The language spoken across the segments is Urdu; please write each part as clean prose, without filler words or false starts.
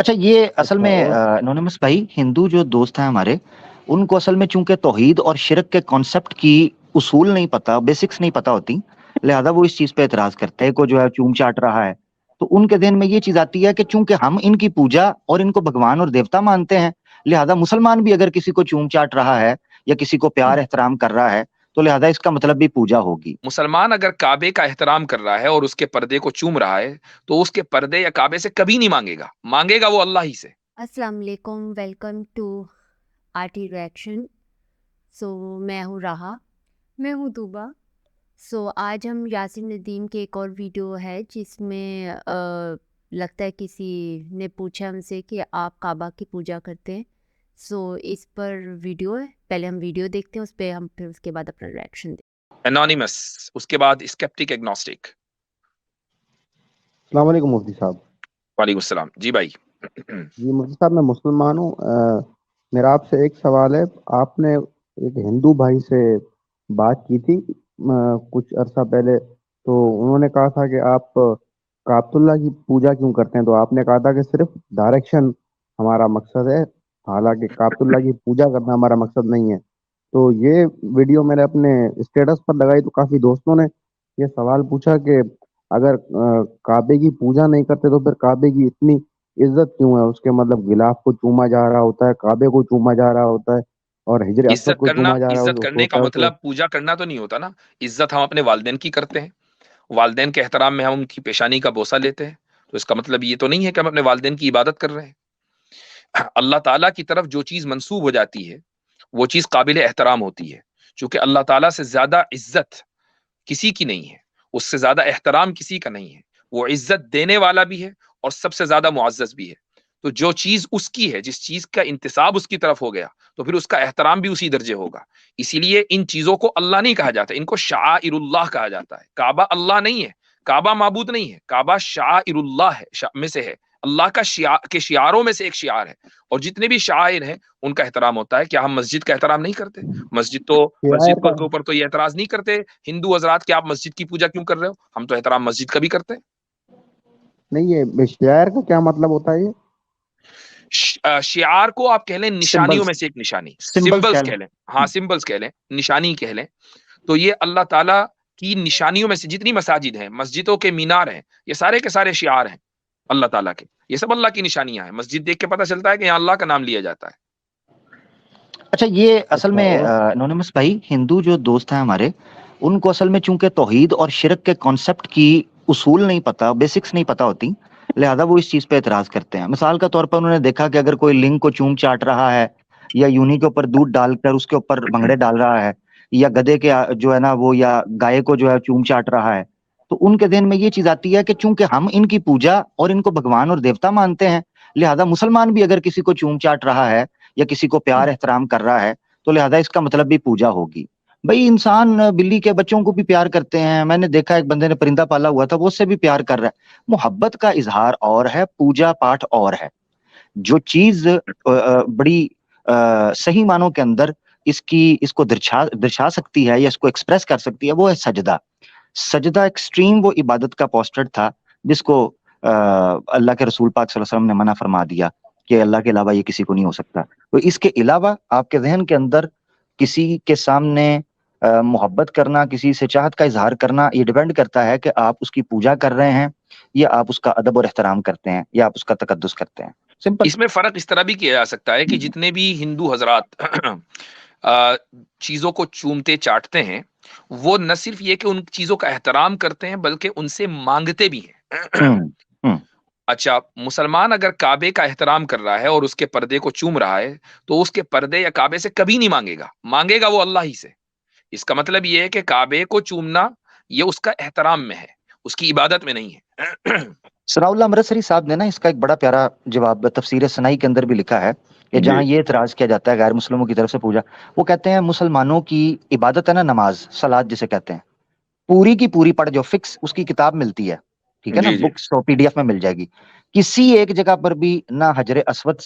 اچھا یہ اصل اچھا میں اور انونیمس بھائی، ہندو جو دوست ہیں ہمارے، ان کو اصل میں چونکہ توحید اور شرک کے کانسیپٹ کی اصول نہیں پتا، بیسکس نہیں پتا ہوتی، لہذا وہ اس چیز پہ اعتراض کرتے ہیں کو جو ہے چوم چاٹ رہا ہے، تو ان کے ذہن میں یہ چیز آتی ہے کہ چونکہ ہم ان کی پوجا اور ان کو بھگوان اور دیوتا مانتے ہیں، لہذا مسلمان بھی اگر کسی کو چوم چاٹ رہا ہے یا کسی کو پیار احترام کر رہا ہے تو لہذا اس کا مطلب بھی پوجا ہوگی۔ مسلمان اگر کعبے کا احترام کر رہا ہے اور اس کے پردے کو چوم رہا ہے تو اس کے پردے یا کعبے سے کبھی نہیں مانگے گا وہ اللہ ہی سے۔ السلام علیکم، ویلکم ٹو آرٹی ریئیکشن۔ میں ہوں راہا، میں ہوں طوبہ۔ آج ہم یاسین ندیم کے ایک اور ویڈیو ہے جس میں لگتا ہے کسی نے پوچھا ہم سے کہ آپ کعبہ کی پوجا کرتے ہیں، اس پر ویڈیو ہے، پہلے ہم ویڈیو دیکھتے ہیں، اس پہ ہم پھر اس کے بعد اپنا ریئیکشن دیں۔ انونیمس، اس کے بعد اسکیپٹک ایگنوسٹک۔ السلام علیکم مفتی صاحب۔ وعلیکم السلام جی بھائی۔ جی مفتی صاحب، میں مسلمان ہوں۔ میرا آپ سے ایک سوال ہے۔ آپ نے ایک ہندو بھائی سے بات کی تھی کچھ عرصہ پہلے، تو انہوں نے کہا تھا کہ آپ کعبۃ اللہ کی پوجا کیوں کرتے ہیں، تو آپ نے کہا تھا کہ صرف ڈائریکشن ہمارا مقصد ہے، حالانکہ کعبۃ اللہ کی پوجا کرنا ہمارا مقصد نہیں ہے۔ تو یہ ویڈیو میں نے اپنے اسٹیٹس پر لگائی تو کافی دوستوں نے یہ سوال پوچھا کہ اگر کعبے کی پوجا نہیں کرتے تو پھر کعبے کی اتنی عزت کیوں ہے؟ اس کے مطلب غلاف کو چوما جا رہا ہوتا ہے، کعبے کو چوما جا رہا ہوتا ہے، اور حجر اسود کو چوما جا رہا عزت کرنے کا ہوتا ہے۔ تو مطلب پوجا کرنا تو نہیں ہوتا نا۔ عزت ہم اپنے والدین کی کرتے ہیں، والدین کے احترام میں ہم ان کی پیشانی کا بوسہ لیتے ہیں، تو اس کا مطلب یہ تو نہیں ہے کہ ہم اپنے والدین کی عبادت کر رہے ہیں۔ اللہ تعالیٰ کی طرف جو چیز منسوب ہو جاتی ہے وہ چیز قابل احترام ہوتی ہے، چونکہ اللہ تعالیٰ سے زیادہ عزت کسی کی نہیں ہے، اس سے زیادہ احترام کسی کا نہیں ہے، وہ عزت دینے والا بھی ہے اور سب سے زیادہ معزز بھی ہے۔ تو جو چیز اس کی ہے، جس چیز کا انتساب اس کی طرف ہو گیا تو پھر اس کا احترام بھی اسی درجے ہوگا۔ اسی لیے ان چیزوں کو اللہ نہیں کہا جاتا، ان کو شعائر اللہ کہا جاتا ہے۔ کعبہ اللہ نہیں ہے، کعبہ معبود نہیں ہے، کعبہ شعائر اللہ ہے، میں سے ہے، اللہ کا کے شعاروں میں سے ایک شعار ہے، اور جتنے بھی شعائر ہیں ان کا احترام ہوتا ہے۔ کیا ہم مسجد کا احترام نہیں کرتے؟ مسجد شاعر کا کے اوپر تو یہ اعتراض نہیں کرتے ہندو حضرات کہ آپ مسجد کی پوجا کیوں کر رہے ہو، ہم تو احترام مسجد کا بھی کرتے ہیں۔ نہیں، یہ شاعر کا کیا مطلب ہوتا ہے؟ یہ شعار کو آپ کہہ لیں نشانیوں میں سے ایک نشانی، سمبلز کہہ لیں، ہاں سمبلز کہہ لیں، نشانی کہہ لیں۔ تو یہ اللہ تعالیٰ کی نشانیوں میں سے جتنی مساجد ہیں، مسجدوں کے مینار ہیں، یہ سارے کے سارے شعار ہیں اللہ تعالیٰ کے، یہ سب اللہ کی نشانیاں ہیں۔ مسجد دیکھ کے پتہ چلتا ہے کہ یہاں اللہ کا نام لیا جاتا ہے۔ اچھا یہ اصل اچھا میں اور انونیمس بھائی، ہندو جو دوست ہیں ہمارے، ان کو اصل میں چونکہ توحید اور شرک کے کانسیپٹ کی اصول نہیں پتا، بیسکس نہیں پتا ہوتی، لہذا وہ اس چیز پہ اعتراض کرتے ہیں۔ مثال کا طور پر انہوں نے دیکھا کہ اگر کوئی لنگ کو چوم چاٹ رہا ہے یا یونی کے اوپر دودھ ڈال کر اس کے اوپر بھنگڑے ڈال رہا ہے، یا گدھے کے جو ہے نا وہ یا گائے کو جو ہے چوم چاٹ رہا ہے، تو ان کے ذہن میں یہ چیز آتی ہے کہ چونکہ ہم ان کی پوجا اور ان کو بھگوان اور دیوتا مانتے ہیں، لہذا مسلمان بھی اگر کسی کو چوم چاٹ رہا ہے یا کسی کو پیار احترام کر رہا ہے تو لہذا اس کا مطلب بھی پوجا ہوگی۔ بھائی انسان بلی کے بچوں کو بھی پیار کرتے ہیں، میں نے دیکھا ایک بندے نے پرندہ پالا ہوا تھا، وہ اس سے بھی پیار کر رہا ہے۔ محبت کا اظہار اور ہے، پوجا پاٹ اور ہے۔ جو چیز بڑی صحیح معنوں کے اندر اس کو درشا سکتی ہے یا اس کو ایکسپریس کر سکتی ہے، وہ ہے سجدہ۔ سجدہ ایکسٹریم وہ عبادت کا پوسٹر تھا جس کو اللہ کے رسول پاک صلی اللہ علیہ وسلم نے منع فرما دیا کہ اللہ کے علاوہ یہ کسی کو نہیں ہو سکتا۔ تو اس کے علاوہ آپ کے ذہن کے اندر کسی کے سامنے محبت کرنا، کسی سے چاہت کا اظہار کرنا، یہ ڈیپینڈ کرتا ہے کہ آپ اس کی پوجا کر رہے ہیں یا آپ اس کا ادب اور احترام کرتے ہیں یا آپ اس کا تقدس کرتے ہیں۔ سمپل۔ اس میں فرق اس طرح بھی کیا جا سکتا ہے کہ جتنے بھی ہندو حضرات چیزوں کو چومتے چاٹتے ہیں، وہ نہ صرف یہ کہ ان چیزوں کا احترام کرتے ہیں بلکہ ان سے مانگتے بھی ہیں۔ اچھا، مسلمان اگر کعبے کا احترام کر رہا ہے اور اس کے پردے کو چوم رہا ہے تو اس کے پردے یا کعبے سے کبھی نہیں مانگے گا وہ اللہ ہی سے۔ اس کا مطلب یہ ہے کہ کعبے کو چومنا یہ اس کا احترام میں ہے، اس کی عبادت میں نہیں ہے۔ ثناء اللہ امرتسری صاحب نے نا اس کا ایک بڑا پیارا جواب تفسیر ثنائی کے اندر بھی لکھا ہے کہ جہاں یہ اعتراض کیا جاتا ہے غیر مسلموں کی طرف سے پوجا، وہ کہتے ہیں مسلمانوں کی عبادت ہے نا، نماز صلاۃ جسے کہتے ہیں، پوری کی پوری پڑھ جو فکس اس کی کتاب ملتی ہے، ٹھیک ہے نا، جی جی، بکس تو PDF میں مل جائے گی، کسی ایک جگہ پر بھی نہ حجر اسود،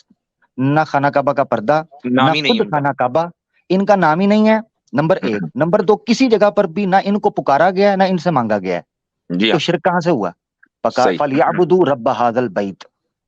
نہ خانہ کعبہ کا پردہ، نہ نام ہی نہیں خود ان کا۔ خانہ کعبہ، ان کا نام ہی نہیں ہے، نمبر 1۔ نمبر 2، کسی جگہ پر بھی نہ ان کو پکارا گیا ہے نہ ان سے مانگا گیا ہے۔ جی تو ہاں، شرک کہاں سے ہوا؟ صحیح۔ فَلْيَعْبُدُوا رَبَّ هَذَا الْبَيْتِ،